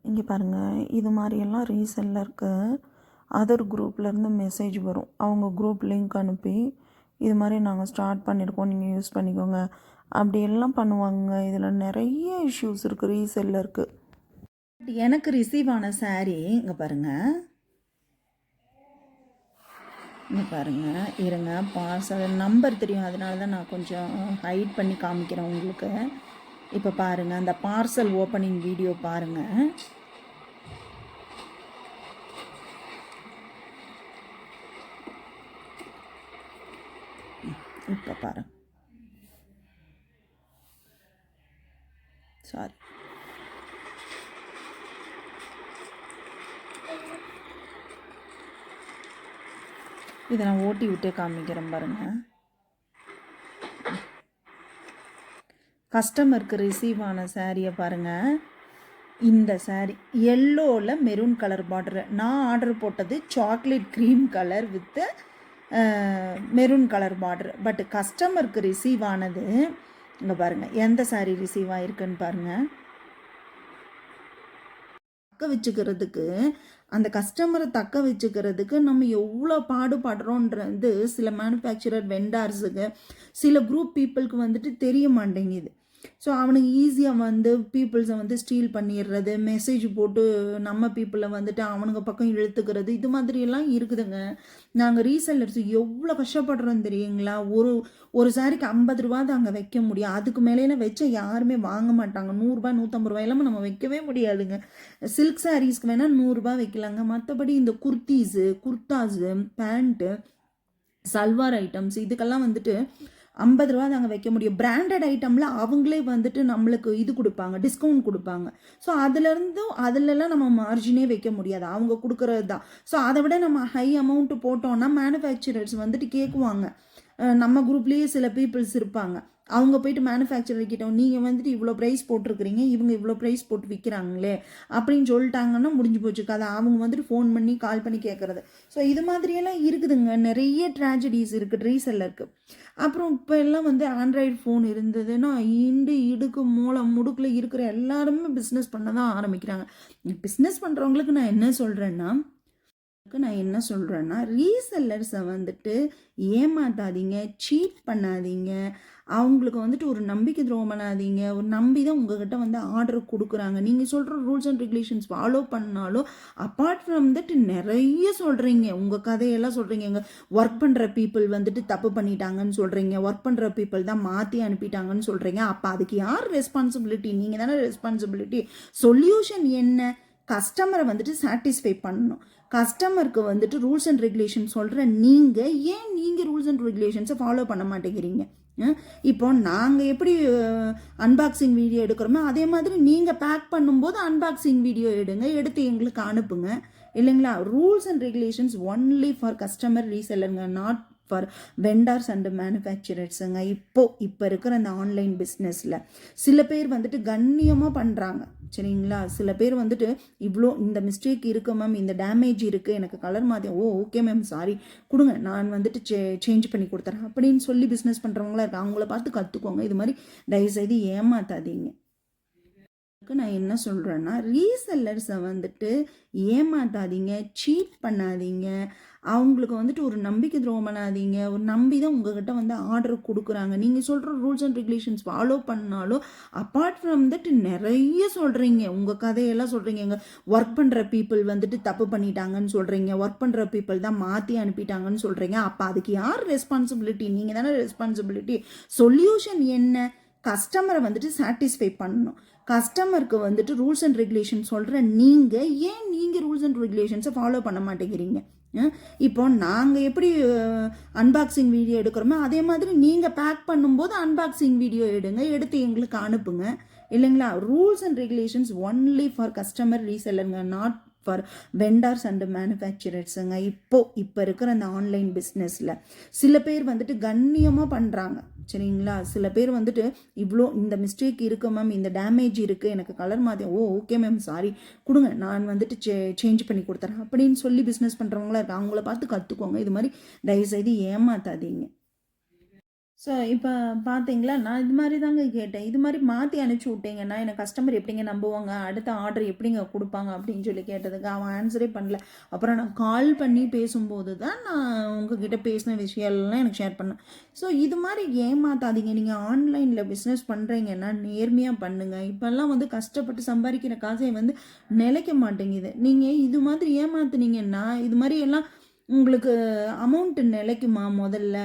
இங்கே பாருங்கள், இது மாதிரியெல்லாம் ரீசெல்லருக்கு அதர் குரூப்லேருந்து மெசேஜ் வரும். அவங்க குரூப் லிங்க் அனுப்பி இது மாதிரி நாங்கள் ஸ்டார்ட் பண்ணியிருக்கோம், நீங்கள் யூஸ் பண்ணிக்கோங்க அப்படி எல்லாம் பண்ணுவாங்க. இதில் நிறைய இஷ்யூஸ் இருக்குது ரீசெல்லருக்கு. எனக்கு ரிசீவ் ஆன சாரீ இங்கே பாருங்கள், இங்கே பாருங்கள், இருங்க பார்சல் நம்பர் தெரியும், அதனால தான் நான் கொஞ்சம் ஹைட் பண்ணி காமிக்கிறேன் உங்களுக்கு. இப்போ பாருங்கள், அந்த பார்சல் ஓப்பனிங் வீடியோ பாருங்கள். இப்போ பாருங்க, சாரி, இதை நான் ஓட்டி விட்டே காமிக்கிறேன் பாருங்கள். கஸ்டமருக்கு ரிசீவ் ஆன சாரியை பாருங்கள். இந்த சாரீ எல்லோவில் மெரூன் கலர் பார்டரு. நான் ஆர்டர் போட்டது chocolate cream colour with maroon colour border. But கஸ்டமருக்கு ரிசீவ் ஆனது இங்கே பாருங்கள், எந்த சாரீ ரிசீவ் ஆகிருக்குன்னு பாருங்கள். தக்க வச்சுக்கிறதுக்கு, அந்த கஸ்டமரை தக்க வச்சுக்கிறதுக்கு நம்ம எவ்வளோ பாடுபடுறோன்றது சில மேனுஃபேக்சரர் வெண்டார்ஸுக்கு, சில குரூப் பீப்புளுக்கு வந்துட்டு தெரிய மாட்டேங்குது. ஸோ அவனுக்கு ஈஸியாக வந்து பீப்புள்ஸை வந்து ஸ்டீல் பண்ணிடுறது, மெசேஜ் போட்டு நம்ம பீப்புளை வந்துட்டு அவனுங்க பக்கம் இழுத்துக்கிறது, இது மாதிரியெல்லாம் இருக்குதுங்க. நாங்கள் ரீசெல்லர்ஸ் எவ்வளோ கஷ்டப்படுறோம் தெரியுங்களா? ஒரு சாரிக்கு 50 ரூபா தான் அங்கே வைக்க முடியும். அதுக்கு மேலேலாம் வச்சா யாருமே வாங்க மாட்டாங்க. 100 ரூபா 150 ரூபா இல்லாமல் நம்ம வைக்கவே முடியாதுங்க. சில்க் சாரீஸ்க்கு வேணால் 100 ரூபா வைக்கலாங்க. மற்றபடி இந்த குர்த்தீஸு, குர்தாஸு, பேண்ட்டு, சல்வார் ஐட்டம்ஸ் இதுக்கெல்லாம் வந்துட்டு 50 ரூபா தாங்க வைக்க முடியும். பிராண்டட் ஐட்டமில் அவங்களே வந்துட்டு நம்மளுக்கு இது கொடுப்பாங்க, டிஸ்கவுண்ட் கொடுப்பாங்க. ஸோ அதிலெல்லாம் நம்ம மார்ஜினே வைக்க முடியாது, அவங்க கொடுக்குறது தான். ஸோ அதை விட நம்ம ஹை அமௌண்ட்டு போட்டோன்னா மேனுஃபேக்சரர்ஸ் வந்துட்டு கேட்குவாங்க. நம்ம குரூப்லேயே சில பீப்புள்ஸ் இருப்பாங்க, அவங்க போயிட்டு மேனுஃபேக்சரர் கிட்ட நீங்கள் வந்துட்டு இவ்வளோ ப்ரைஸ் போட்டிருக்கிறீங்க, இவங்க இவ்வளோ ப்ரைஸ் போட்டு விற்கிறாங்களே அப்படின்னு சொல்லிட்டாங்கன்னா முடிஞ்சு போச்சு கதை. அவங்க வந்துட்டு ஃபோன் பண்ணி கால் பண்ணி கேட்குறது. ஸோ இது மாதிரியெல்லாம் இருக்குதுங்க, நிறைய ட்ராஜடிஸ் இருக்குது ரீசெல்லருக்கு. அப்புறம் இப்போ எல்லாம் வந்து ஆண்ட்ராய்டு ஃபோன் இருந்ததுன்னா இடுக்கு மூலம் முடுக்கில் இருக்கிற எல்லாருமே பிஸ்னஸ் பண்ண தான் ஆரம்பிக்கிறாங்க. பிஸ்னஸ் பண்ணுறவங்களுக்கு நான் என்ன சொல்கிறேன்னா ரீசெல்லர்ஸை வந்துட்டு ஏமாத்தாதீங்க, சீட் பண்ணாதீங்க. அவங்களுக்கு வந்துட்டு ஒரு நம்பிக்கை துரோகம் பண்ணாதீங்க. ஒரு நம்பி தான் உங்ககிட்ட வந்து ஆர்டர் கொடுக்குறாங்க. நீங்கள் சொல்கிற ரூல்ஸ் அண்ட் ரெகுலேஷன்ஸ் ஃபாலோ பண்ணாலும் அப்பார்ட் ஃப்ரம் தட் நிறைய சொல்கிறீங்க, உங்கள் கதையெல்லாம் சொல்கிறீங்க. ஒர்க் பண்ணுற பீப்புள் வந்துட்டு தப்பு பண்ணிட்டாங்கன்னு சொல்கிறீங்க, ஒர்க் பண்ணுற பீப்புள் தான் மாற்றி அனுப்பிட்டாங்கன்னு சொல்கிறீங்க. அப்போ அதுக்கு யார் ரெஸ்பான்சிபிலிட்டி? நீங்கள் தானே ரெஸ்பான்சிபிலிட்டி. சொல்யூஷன் என்ன? கஸ்டமரை வந்துட்டு சாட்டிஸ்ஃபை பண்ணணும். கஸ்டமருக்கு வந்துட்டு ரூல்ஸ் அண்ட் ரெகுலேஷன் சொல்கிற நீங்கள் ரூல்ஸ் அண்ட் ரெகுலேஷன்ஸை ஃபாலோ பண்ண மாட்டேங்கிறீங்க. இப்போ நாங்கள் எப்படி அன்பாக்சிங் வீடியோ எடுக்கிறோமோ அதே மாதிரி நீங்கள் பேக் பண்ணும்போது அன்பாக்சிங் வீடியோ எடுத்து எங்களுக்கு அனுப்புங்க, இல்லைங்களா? Rules and regulations only for customer ரீசெல்லருங்க, நாட் ஃபார் வெண்டார்ஸ் அண்ட் மேனுஃபேக்சரர்ஸுங்க. இப்போ இருக்கிற அந்த ஆன்லைன் பிஸ்னஸில் சில பேர் வந்துட்டு கண்ணியமாக பண்ணுறாங்க, சரிங்களா? சில பேர் வந்துட்டு இவ்வளோ இந்த மிஸ்டேக் இருக்குது மேம், இந்த டேமேஜ் இருக்குது, எனக்கு கலர் மாற்றி, ஓகே மேம் சாரி கொடுங்க, நான் வந்துட்டு சேஞ்ச் பண்ணி கொடுத்துறேன் அப்படின்னு சொல்லி பிஸ்னஸ் பண்ணுறவங்களா இருக்கு. அவங்கள பார்த்து கற்றுக்கோங்க. இது மாதிரி தயவுசெய்து ஏமாத்தாதீங்க. நான் என்ன சொல்கிறேன்னா ரீசெல்லர்ஸை வந்துட்டு ஏமாத்தாதீங்க, சீட் பண்ணாதீங்க. அவங்களுக்கு வந்துட்டு ஒரு நம்பிக்கை துரோகம் பண்ணாதீங்க. ஒரு நம்பி தான் உங்ககிட்ட வந்து ஆர்டர் கொடுக்குறாங்க. நீங்கள் சொல்கிற ரூல்ஸ் அண்ட் ரெகுலேஷன்ஸ் ஃபாலோ பண்ணாலும் அப்பார்ட் ஃப்ரம் தட் நிறைய சொல்கிறீங்க, உங்கள் கதையெல்லாம் சொல்கிறீங்க. ஒர்க் பண்ணுற பீப்புள் வந்துட்டு தப்பு பண்ணிட்டாங்கன்னு சொல்கிறீங்க, ஒர்க் பண்ணுற பீப்புள் தான் மாற்றி அனுப்பிட்டாங்கன்னு சொல்கிறீங்க. அப்போ அதுக்கு யார் ரெஸ்பான்சிபிலிட்டி? நீங்கள் தானே ரெஸ்பான்சிபிலிட்டி. சொல்யூஷன் என்ன? கஸ்டமரை வந்துட்டு சாட்டிஸ்ஃபை பண்ணணும். கஸ்டமருக்கு வந்துட்டு ரூல்ஸ் அண்ட் ரெகுலேஷன் சொல்கிற நீங்கள் ரூல்ஸ் அண்ட் ரெகுலேஷன்ஸை ஃபாலோ பண்ண மாட்டேங்கிறீங்க. இப்போ நாங்கள் எப்படி அன்பாக்சிங் வீடியோ எடுக்கிறோமோ அதே மாதிரி நீங்கள் பேக் பண்ணும்போது அன்பாக்சிங் வீடியோ எடுத்து எங்களுக்கு அனுப்புங்க, இல்லைங்களா? Rules and regulations only for customer ரீசெல்லருங்க, நாட் ஃபார் வெண்டார்ஸ் அண்ட் மேனுஃபேக்சரர்ஸுங்க. இப்போ இருக்கிற அந்த ஆன்லைன் பிஸ்னஸில் சில பேர் வந்துட்டு கண்ணியமாக பண்ணுறாங்க, சரிங்களா? சில பேர் வந்துட்டு இவ்வளோ இந்த மிஸ்டேக் இருக்குது மேம், இந்த டேமேஜ் இருக்குது, எனக்கு கலர் மாற்றி, ஓகே மேம் சாரி கொடுங்க, நான் வந்துட்டு சேஞ்ச் பண்ணி கொடுத்துறேன் அப்படின்னு சொல்லி பிஸ்னஸ் பண்ணுறவங்களா இருக்கு. அவங்கள பார்த்து கற்றுக்கோங்க. இது மாதிரி தயவுசெய்து ஏமாத்தாதீங்க. ஸோ இப்போ பார்த்தீங்களா, நான் இது மாரி தாங்க கேட்டேன். இது மாரி மாத்தி அனுப்பிச்சு விட்டீங்கன்னா, எனக்கு கஸ்டமர் எப்படிங்க நம்புவாங்க? அடுத்த ஆர்டர் எப்படிங்க குடுப்பாங்க? அப்படின்னு சொல்லி கேட்டதுக்கு, அவன் ஆன்ஸரே பண்ணல. அப்புறம் நான் கால் பண்ணி பேசும்போது தான், நான் உங்ககிட்ட பேசின விஷயம்லாம் எனக்கு ஷேர் பண்ணேன். ஸோ இது மாரி ஏமாத்தாதீங்க. நீங்க ஆன்லைன்ல பிஸ்னஸ் பண்றீங்கன்னா, நேர்மையா பண்ணுங்க. இப்பல்லாம் வந்து கஷ்டப்பட்டு சம்பாரிக்கிற காசே வந்து நிலைக்க மாட்டேங்குது. நீங்க இது மாதிரி ஏமாத்துனீங்கன்னா, இது மாரி எல்லாம் உங்களுக்கு அமௌண்ட் நிலைக்குமா முதல்ல?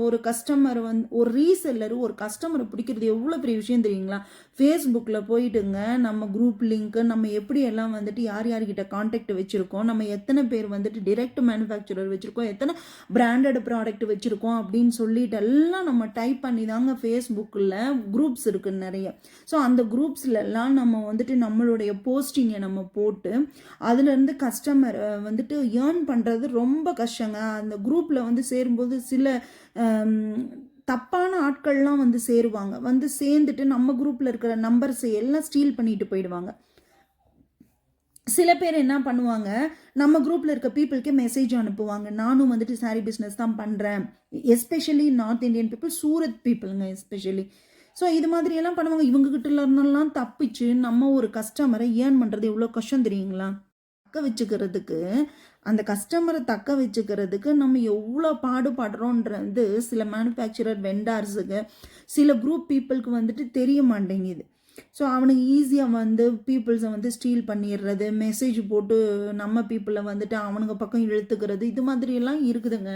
ஒரு கஸ்டமர் ஒரு ரீசெல்லர் ஒரு கஸ்டமர பிடிக்கிறது எவ்வளோ பெரிய விஷயம் தெரியுங்களா? Facebookல போயிட்டுங்க நம்ம குரூப் லிங்க் நம்ம எப்படியெல்லாம் வந்துட்டு யார் யார்கிட்ட கான்டாக்ட் வச்சிருக்கோம், நம்ம எத்தனை பேர் வந்துட்டு டைரக்ட் மேனுஃபேக்சரர் வச்சிருக்கோம், எத்தனை பிராண்டட் ப்ராடக்ட் வச்சிருக்கோம் அப்படின்னு சொல்லிட்டு எல்லாம் நம்ம டைப் பண்ணி தாங்க Facebookல குரூப்ஸ் இருக்கு நெறைய. ஸோ அந்த குரூப்ஸ்லலாம் நம்ம வந்துட்டு நம்மளுடைய போஸ்டிங்கை நம்ம போட்டு அதுலேருந்து கஸ்டமர் வந்துட்டு ஏர்ன் பண்ணுறது ரொம்ப கஷ்டங்க. அந்த குரூப்பில் வந்து சேரும்போது சில அம், தப்பான ஆட்கள்லாம் வந்து சேருவாங்க. வந்து சேர்ந்துட்டு நம்ம குரூப்பில் இருக்கிற நம்பர்ஸை எல்லாம் ஸ்டீல் பண்ணிட்டு போயிடுவாங்க. சில பேர் என்ன பண்ணுவாங்க, நம்ம குரூப்பில் இருக்க பீப்புளுக்கே மெசேஜ் அனுப்புவாங்க. நானும் வந்துட்டு சாரி பிஸ்னஸ் தான் பண்ணுறேன். Especially north Indian people, Surat பீப்புளுங்க எஸ்பெஷலி. ஸோ இது மாதிரியெல்லாம் பண்ணுவாங்க. இவங்ககிட்ட இருந்தெல்லாம் தப்பிச்சு நம்ம ஒரு கஸ்டமரை ஏர்ன் பண்ணுறது எவ்வளோ கஷ்டம் தெரியுங்களா? தக்க வச்சுக்கிறதுக்கு, அந்த கஸ்டமர தக்க வச்சுக்கிறதுக்கு நம்ம எவ்வளோ பாடுபடுறோன்றது சில மேனுஃபேக்சரர் வெண்டார்ஸுக்கு, சில குரூப் பீப்புளுக்கு வந்துட்டு தெரிய மாட்டேங்குது. ஸோ அவனுங்க ஈஸியா வந்து பீப்புள்ஸ வந்து ஸ்டீல் பண்ணிர்றது, மெசேஜ் போட்டு நம்ம பீப்புள வந்துட்டு அவனுங்க பக்கம் இழுத்துக்கிறது, இது மாதிரியெல்லாம் இருக்குதுங்க.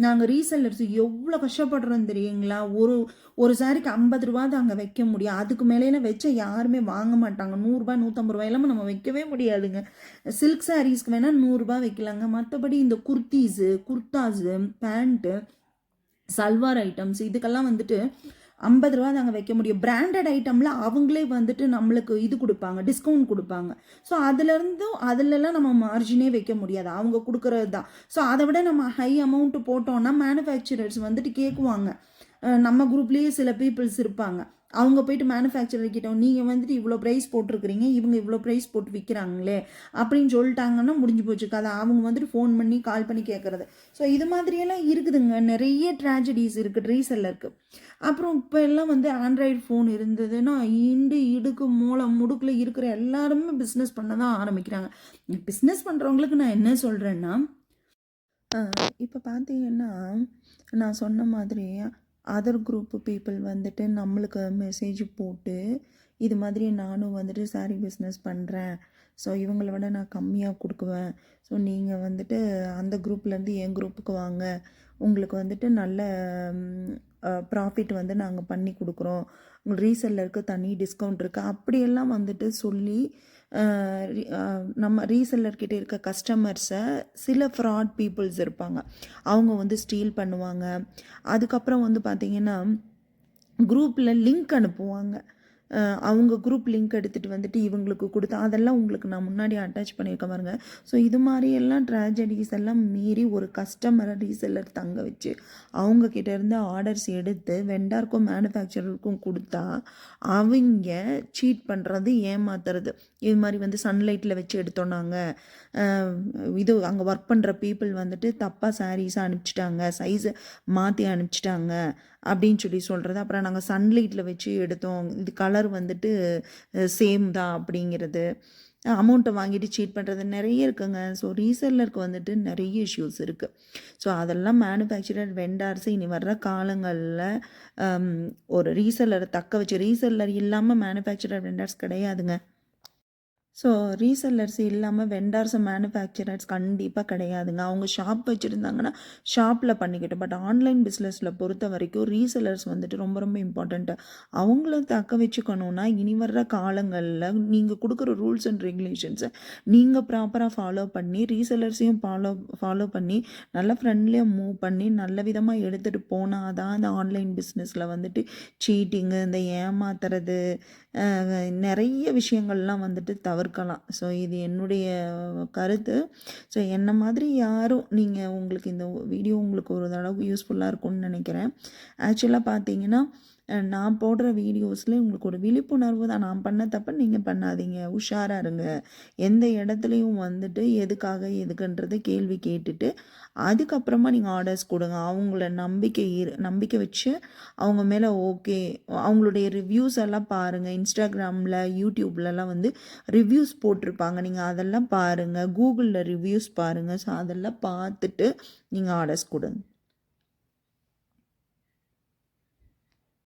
நாங்க ரீசெல்லர்ஸ் எவ்வளோ கஷ்டப்படுறோம் தெரியுங்களா? ஒரு ஒரு சாரிக்கு ரூ. 50 தாங்க வைக்க முடியும். அதுக்கு மேலேலாம் வச்சா யாருமே வாங்க மாட்டாங்க. ரூ. 100 ரூ. 150 இல்லாம நம்ம வைக்கவே முடியாதுங்க. சில்க் சாரீஸ்க்கு வேணா ரூ. 100 வைக்கலாங்க. மத்தபடி இந்த குர்தீஸு, குர்தாஸு, பேண்ட்டு, சல்வார் ஐட்டம்ஸ் இதுக்கெல்லாம் வந்துட்டு ரூ. 50 தாங்க வைக்க முடியும். பிராண்டட் ஐட்டம்ல அவங்களே வந்துட்டு நம்மளுக்கு இது குடுப்பாங்க, டிஸ்கவுண்ட் குடுப்பாங்க. ஸோ அதுலலாம் நம்ம மார்ஜினே வைக்க முடியாது. அவங்க குடுக்குறது தான். ஸோ அத விட நம்ம ஹை அமௌண்ட் போட்டோம்னா மேனுஃபேக்சரர்ஸ் வந்துட்டு கேக்குவாங்க. நம்ம குரூப்லேயே சில பீப்புள்ஸ் இருப்பாங்க. அவங்க போயிட்டு மேனுஃபேக்சரர் கிட்ட நீங்கள் வந்துட்டு இவ்வளோ ப்ரைஸ் போட்டிருக்கிறீங்க, இவங்க இவ்வளோ ப்ரைஸ் போட்டு விற்கிறாங்களே அப்படின்னு சொல்லிட்டாங்கன்னா முடிஞ்சு போச்சு கதை. அவங்க வந்துட்டு ஃபோன் பண்ணி கால் பண்ணி கேட்குறது. ஸோ இது மாதிரியெல்லாம் இருக்குதுங்க. நிறைய ட்ராஜடிஸ் இருக்குது ரீசெல்லருக்கு. அப்புறம் இப்போ எல்லாம் வந்து ஆண்ட்ராய்டு ஃபோன் இருந்ததுன்னா இண்டு இடுக்கு மூளை முடுக்கில் இருக்கிற எல்லாருமே பிஸ்னஸ் பண்ண தான் ஆரம்பிக்கிறாங்க. பிஸ்னஸ் பண்ணுறவங்களுக்கு நான் என்ன சொல்கிறேன்னா, இப்போ பார்த்தீங்கன்னா நான் சொன்ன மாதிரி அதர் குரூப் பீப்புள் வந்துட்டு நம்மளுக்கு மெசேஜ் போட்டு இது மாதிரி நானும் வந்துட்டு சாரீ பிஸ்னஸ் பண்ணுறேன், ஸோ இவங்கள விட நான் கம்மியாக கொடுக்குவேன், ஸோ நீங்கள் வந்துட்டு அந்த குரூப்லேருந்து என் குரூப்புக்கு வாங்க, உங்களுக்கு வந்துட்டு நல்ல ப்ராஃபிட் வந்து நாங்கள் பண்ணி கொடுக்குறோம், உங்களுக்கு ரீசெல்லருக்கு தனி டிஸ்கவுண்ட் இருக்குது அப்படியெல்லாம் வந்துட்டு சொல்லி நம்ம ரீசெல்லர்கிட்ட இருக்க கஸ்டமர்ஸை சில ஃப்ராட் பீப்புள்ஸ் இருப்பாங்க. அவங்க வந்து ஸ்டீல் பண்ணுவாங்க. அதுக்கப்புறம் வந்து பார்த்திங்கன்னா குரூப்பில் லிங்க் அனுப்புவாங்க. அவங்க குரூப் லிங்க் எடுத்துகிட்டு வந்துட்டு இவங்களுக்கு கொடுத்து அதெல்லாம் உங்களுக்கு நான் முன்னாடி அட்டாச் பண்ணியிருக்க பாருங்க. ஸோ இது மாதிரியெல்லாம் ட்ராஜடிஸ் எல்லாம் மீறி ஒரு கஸ்டமரை ரீசெல்லர் தங்க வச்சு அவங்கக்கிட்ட இருந்து ஆர்டர்ஸ் எடுத்து வெண்டாருக்கும் மேனுஃபேக்சரருக்கும் கொடுத்தா அவங்க சீட் பண்ணுறது, ஏமாத்துறது. இது மாதிரி வந்து சன்லைட்டில் வச்சு எடுத்தோம் நாங்கள், இது அங்கே ஒர்க் பண்ணுற பீப்புள் வந்துட்டு தப்பாக சாரீஸை அனுப்பிச்சிட்டாங்க, சைஸை மாற்றி அனுப்பிச்சிட்டாங்க அப்படின்னு சொல்லி சொல்கிறது. அப்புறம் நாங்கள் சன்லைட்டில் வச்சு எடுத்தோம், இது கலர் வந்துட்டு சேம் தான் அப்படிங்கிறது, அமௌண்ட்டை வாங்கிட்டு சீட் பண்ணுறது நிறைய இருக்குங்க. ஸோ ரீசெல்லருக்கு வந்துட்டு நிறைய இஷ்யூஸ் இருக்குது. ஸோ அதெல்லாம் மேனுஃபேக்சரர் வெண்டார்ஸ் இனி வர்ற காலங்களில் ஒரு ரீசெல்லரை தக்க வச்சு, ரீசெல்லர் இல்லாமல் மேனுஃபேக்சரர் வெண்டார்ஸ் கிடையாதுங்க. ஸோ ரீசெல்லர்ஸ் இல்லாமல் வெண்டார்ஸ் மேனுஃபேக்சரர்ஸ் கண்டிப்பாக கிடையாதுங்க. அவங்க ஷாப் வச்சுருந்தாங்கன்னா ஷாப்பில் பண்ணிக்கிட்டோம். பட் ஆன்லைன் பிஸ்னஸில் பொறுத்த வரைக்கும் ரீசெல்லர்ஸ் வந்துட்டு ரொம்ப ரொம்ப இம்பார்ட்டண்ட்டு. அவங்கள தக்க வச்சுக்கணுன்னா இனி வர்ற காலங்களில் நீங்கள் கொடுக்குற ரூல்ஸ் அண்ட் ரெகுலேஷன்ஸை நீங்கள் ப்ராப்பராக ஃபாலோ பண்ணி ரீசெல்லர்ஸையும் ஃபாலோ பண்ணி நல்லா ஃப்ரெண்ட்லியாக மூவ் பண்ணி நல்ல விதமாக எடுத்துகிட்டு போனால் தான் இந்த ஆன்லைன் பிஸ்னஸில் வந்துட்டு சீட்டிங்கு, இந்த ஏமாத்துறது, நிறைய விஷயங்கள்லாம் வந்துட்டு தவிர்க்கலாம். ஸோ இது என்னுடைய கருத்து. ஸோ என்ன மாதிரி யாரும் உங்களுக்கு இந்த வீடியோ உங்களுக்கு ஒரு தடவை யூஸ்ஃபுல்லாக இருக்கும்னு நினைக்கிறேன். ஆக்சுவலாக பார்த்தீங்கன்னா நான் போடுற வீடியோஸில் உங்களுக்கு ஒரு விழிப்புணர்வு தான். நான் பண்ண தப்ப நீங்கள் பண்ணாதீங்க, உஷாராக இருங்க. எந்த இடத்துலையும் வந்துட்டு எதுக்காக எதுக்குன்றத கேள்வி கேட்டுட்டு அதுக்கப்புறமா நீங்கள் ஆர்டர்ஸ் கொடுங்க. அவங்கள நம்பிக்கை வச்சு அவங்க மேலே ஓகே அவங்களுடைய ரிவ்யூஸ் எல்லாம் பாருங்கள். இன்ஸ்டாகிராமில் யூடியூப்லலாம் வந்து ரிவ்யூஸ் போட்டிருப்பாங்க, நீங்கள் அதெல்லாம் பாருங்கள். கூகுளில் ரிவ்யூஸ் பாருங்கள். ஸோ அதெல்லாம் பார்த்துட்டு நீங்கள் ஆர்டர்ஸ் கொடுங்க.